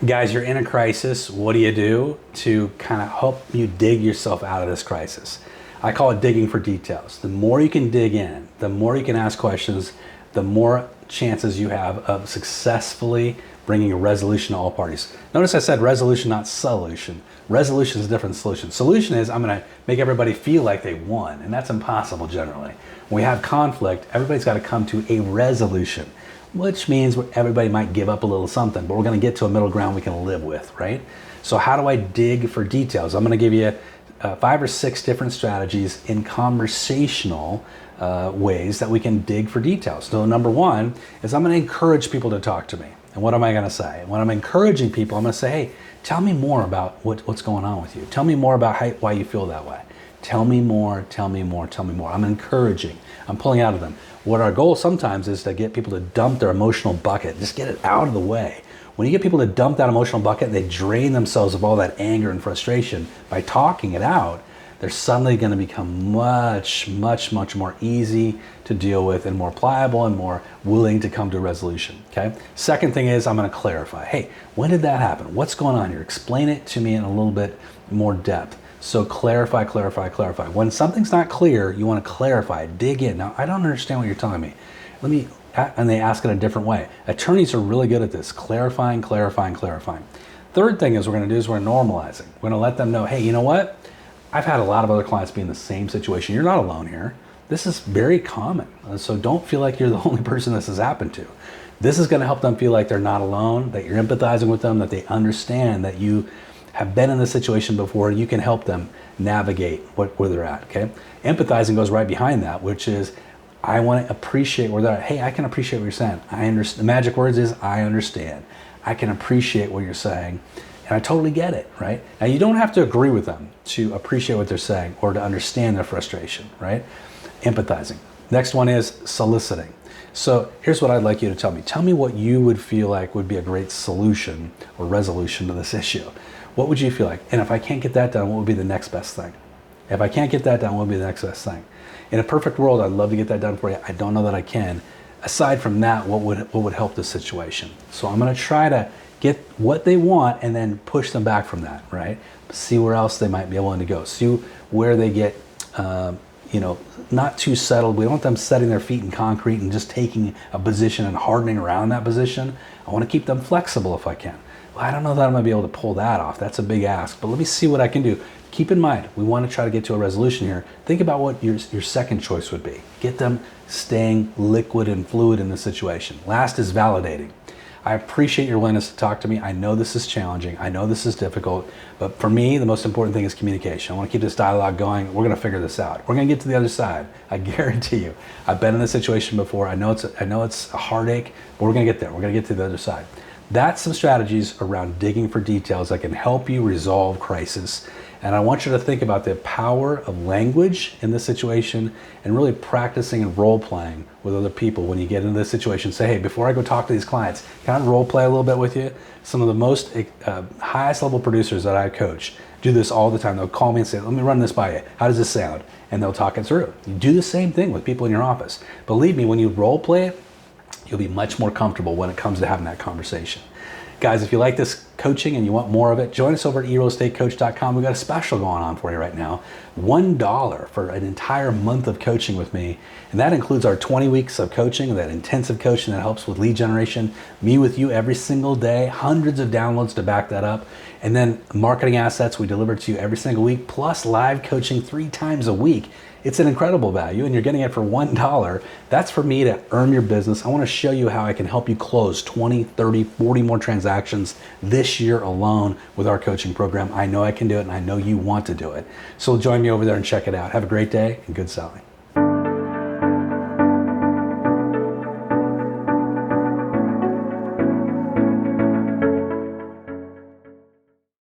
Guys, you're in a crisis. What do you do to kind of help you dig yourself out of this crisis? I call it digging for details. The more you can dig in, the more you can ask questions, the more chances you have of successfully bringing a resolution to all parties. Notice I said resolution, not solution. Resolution is a different solution. Solution is I'm going to make everybody feel like they won, and that's impossible generally. When we have conflict, everybody's got to come to a resolution, which means everybody might give up a little something, but we're going to get to a middle ground we can live with, right? So how do I dig for details? I'm going to give you 5 or 6 different strategies in conversational ways that we can dig for details. So number 1 is I'm going to encourage people to talk to me. And what am I going to say? When I'm encouraging people, I'm going to say, hey, tell me more about what's going on with you. Tell me more about why you feel that way. Tell me more, tell me more, tell me more. I'm encouraging. I'm pulling out of them. What our goal sometimes is to get people to dump their emotional bucket. Just get it out of the way. When you get people to dump that emotional bucket, they drain themselves of all that anger and frustration. By talking it out, they're suddenly going to become much, much, much more easy to deal with and more pliable and more willing to come to a resolution, okay? Second thing is I'm going to clarify. Hey, when did that happen? What's going on here? Explain it to me in a little bit more depth. So clarify, clarify, clarify. When something's not clear, you want to clarify, dig in. Now, I don't understand what you're telling me. And they ask it a different way. Attorneys are really good at this, clarifying, clarifying, clarifying. Third thing is we're going to do is we're normalizing. We're going to let them know, hey, you know what? I've had a lot of other clients be in the same situation. You're not alone here. This is very common. So don't feel like you're the only person this has happened to. This is going to help them feel like they're not alone, that you're empathizing with them, that they understand that you have been in this situation before, and you can help them navigate where they're at, okay? Empathizing goes right behind that, which is I want to appreciate where they're at. Hey, I can appreciate what you're saying. I understand. The magic words is I understand. I can appreciate what you're saying, and I totally get it, right? Now, you don't have to agree with them to appreciate what they're saying or to understand their frustration, right? Empathizing. Next one is soliciting. So here's what I'd like you to tell me. Tell me what you would feel like would be a great solution or resolution to this issue. What would you feel like? And if I can't get that done, what would be the next best thing? If I can't get that done, what would be the next best thing? In a perfect world, I'd love to get that done for you. I don't know that I can. Aside from that, what would help the situation? So I'm going to try to get what they want and then push them back from that, right? See where else they might be willing to go. See where they get, not too settled. We don't want them setting their feet in concrete and just taking a position and hardening around that position. I want to keep them flexible if I can. Well, I don't know that I'm going to be able to pull that off. That's a big ask, but let me see what I can do. Keep in mind, we want to try to get to a resolution here. Think about what your second choice would be. Get them staying liquid and fluid in the situation. Last is validating. I appreciate your willingness to talk to me. I know this is challenging. I know this is difficult, but for me, the most important thing is communication. I want to keep this dialogue going. We're going to figure this out. We're going to get to the other side. I guarantee you. I've been in this situation before. I know it's a heartache, but we're going to get there. We're going to get to the other side. That's some strategies around digging for details that can help you resolve crisis. And I want you to think about the power of language in this situation and really practicing and role playing with other people when you get into this situation. Say, hey, before I go talk to these clients, can I role play a little bit with you? Some of the most highest level producers that I coach do this all the time. They'll call me and say, let me run this by you. How does this sound? And they'll talk it through. You do the same thing with people in your office. Believe me, when you role play it, you'll be much more comfortable when it comes to having that conversation. Guys, if you like this coaching and you want more of it, join us over at eRealEstateCoach.com. We've got a special going on for you right now. $1 for an entire month of coaching with me. And that includes our 20 weeks of coaching, that intensive coaching that helps with lead generation, me with you every single day, hundreds of downloads to back that up. And then marketing assets we deliver to you every single week, plus live coaching 3 times a week. It's an incredible value, and you're getting it for $1. That's for me to earn your business. I want to show you how I can help you close 20, 30, 40 more transactions this year alone with our coaching program. I know I can do it, and I know you want to do it. So join me over there and check it out. Have a great day and good selling.